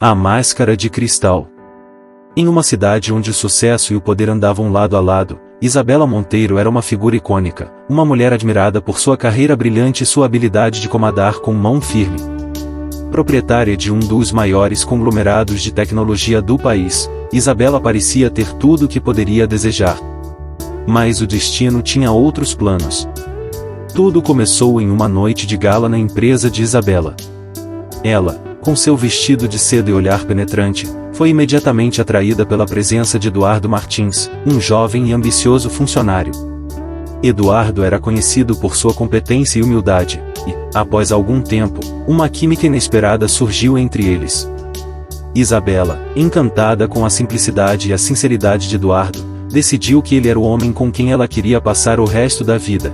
A Máscara de Cristal. Em uma cidade onde o sucesso e o poder andavam lado a lado, Isabela Monteiro era uma figura icônica, uma mulher admirada por sua carreira brilhante e sua habilidade de comandar com mão firme. Proprietária de um dos maiores conglomerados de tecnologia do país, Isabela parecia ter tudo o que poderia desejar. Mas o destino tinha outros planos. Tudo começou em uma noite de gala na empresa de Isabela. Ela, com seu vestido de seda e olhar penetrante, foi imediatamente atraída pela presença de Eduardo Martins, um jovem e ambicioso funcionário. Eduardo era conhecido por sua competência e humildade, e, após algum tempo, uma química inesperada surgiu entre eles. Isabela, encantada com a simplicidade e a sinceridade de Eduardo, decidiu que ele era o homem com quem ela queria passar o resto da vida.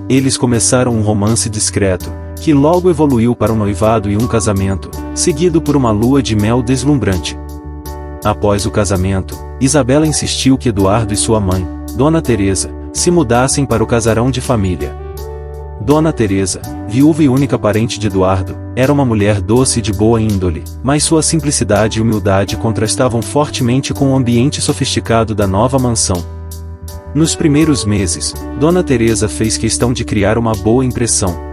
Eles começaram um romance discreto, que logo evoluiu para um noivado e um casamento, seguido por uma lua de mel deslumbrante. Após o casamento, Isabela insistiu que Eduardo e sua mãe, Dona Teresa, se mudassem para o casarão de família. Dona Teresa, viúva e única parente de Eduardo, era uma mulher doce e de boa índole, mas sua simplicidade e humildade contrastavam fortemente com o ambiente sofisticado da nova mansão. Nos primeiros meses, Dona Teresa fez questão de criar uma boa impressão.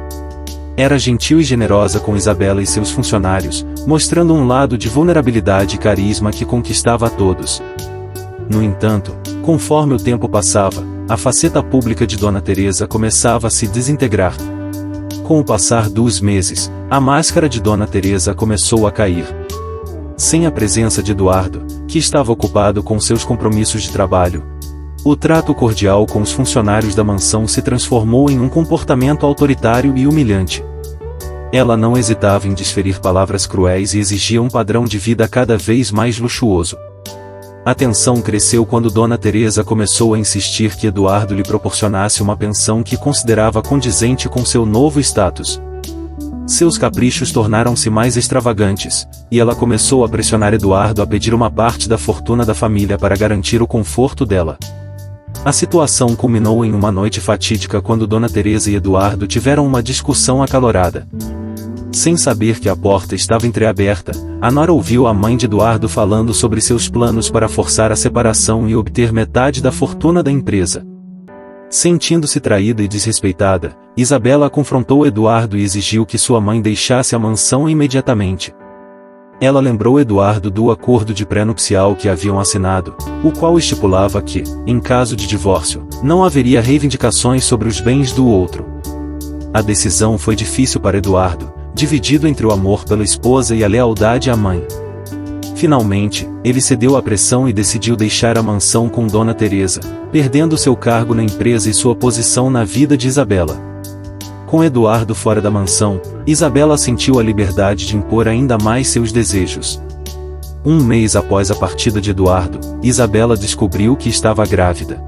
Era gentil e generosa com Isabela e seus funcionários, mostrando um lado de vulnerabilidade e carisma que conquistava a todos. No entanto, conforme o tempo passava, a faceta pública de Dona Teresa começava a se desintegrar. Com o passar dos meses, a máscara de Dona Teresa começou a cair. Sem a presença de Eduardo, que estava ocupado com seus compromissos de trabalho, o trato cordial com os funcionários da mansão se transformou em um comportamento autoritário e humilhante. Ela não hesitava em desferir palavras cruéis e exigia um padrão de vida cada vez mais luxuoso. A tensão cresceu quando Dona Teresa começou a insistir que Eduardo lhe proporcionasse uma pensão que considerava condizente com seu novo status. Seus caprichos tornaram-se mais extravagantes, e ela começou a pressionar Eduardo a pedir uma parte da fortuna da família para garantir o conforto dela. A situação culminou em uma noite fatídica quando Dona Teresa e Eduardo tiveram uma discussão acalorada. Sem saber que a porta estava entreaberta, a nora ouviu a mãe de Eduardo falando sobre seus planos para forçar a separação e obter metade da fortuna da empresa. Sentindo-se traída e desrespeitada, Isabela confrontou Eduardo e exigiu que sua mãe deixasse a mansão imediatamente. Ela lembrou Eduardo do acordo de pré-nupcial que haviam assinado, o qual estipulava que, em caso de divórcio, não haveria reivindicações sobre os bens do outro. A decisão foi difícil para Eduardo, dividido entre o amor pela esposa e a lealdade à mãe. Finalmente, ele cedeu à pressão e decidiu deixar a mansão com Dona Teresa, perdendo seu cargo na empresa e sua posição na vida de Isabela. Com Eduardo fora da mansão, Isabela sentiu a liberdade de impor ainda mais seus desejos. Um mês após a partida de Eduardo, Isabela descobriu que estava grávida.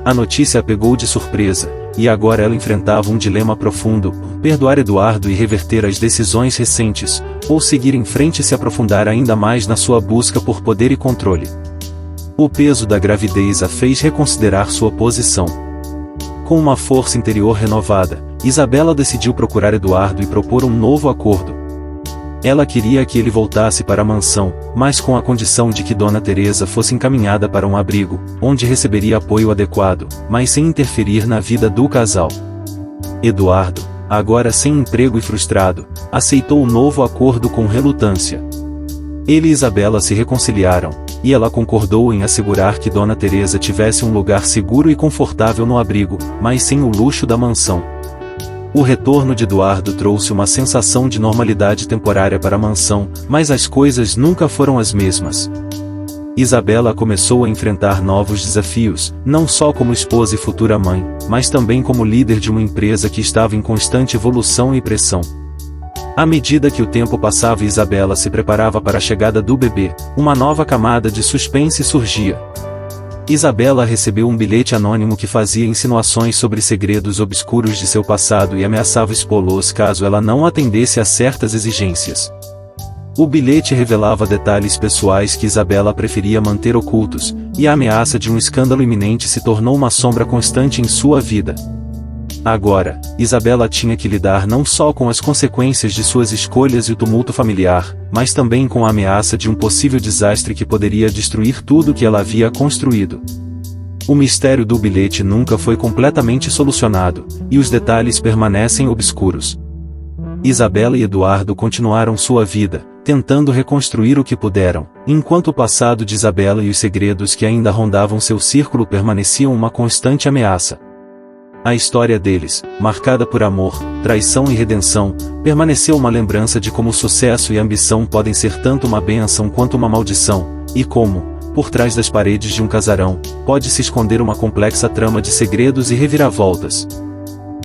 A notícia a pegou de surpresa, e agora ela enfrentava um dilema profundo: perdoar Eduardo e reverter as decisões recentes, ou seguir em frente e se aprofundar ainda mais na sua busca por poder e controle. O peso da gravidez a fez reconsiderar sua posição. Com uma força interior renovada, Isabela decidiu procurar Eduardo e propor um novo acordo. Ela queria que ele voltasse para a mansão, mas com a condição de que Dona Teresa fosse encaminhada para um abrigo, onde receberia apoio adequado, mas sem interferir na vida do casal. Eduardo, agora sem emprego e frustrado, aceitou o novo acordo com relutância. Ele e Isabela se reconciliaram, e ela concordou em assegurar que Dona Teresa tivesse um lugar seguro e confortável no abrigo, mas sem o luxo da mansão. O retorno de Eduardo trouxe uma sensação de normalidade temporária para a mansão, mas as coisas nunca foram as mesmas. Isabela começou a enfrentar novos desafios, não só como esposa e futura mãe, mas também como líder de uma empresa que estava em constante evolução e pressão. À medida que o tempo passava e Isabela se preparava para a chegada do bebê, uma nova camada de suspense surgia. Isabela recebeu um bilhete anônimo que fazia insinuações sobre segredos obscuros de seu passado e ameaçava expô-los caso ela não atendesse a certas exigências. O bilhete revelava detalhes pessoais que Isabela preferia manter ocultos, e a ameaça de um escândalo iminente se tornou uma sombra constante em sua vida. Agora, Isabela tinha que lidar não só com as consequências de suas escolhas e o tumulto familiar, mas também com a ameaça de um possível desastre que poderia destruir tudo que ela havia construído. O mistério do bilhete nunca foi completamente solucionado, e os detalhes permanecem obscuros. Isabela e Eduardo continuaram sua vida, tentando reconstruir o que puderam, enquanto o passado de Isabela e os segredos que ainda rondavam seu círculo permaneciam uma constante ameaça. A história deles, marcada por amor, traição e redenção, permaneceu uma lembrança de como o sucesso e a ambição podem ser tanto uma bênção quanto uma maldição, e como, por trás das paredes de um casarão, pode se esconder uma complexa trama de segredos e reviravoltas.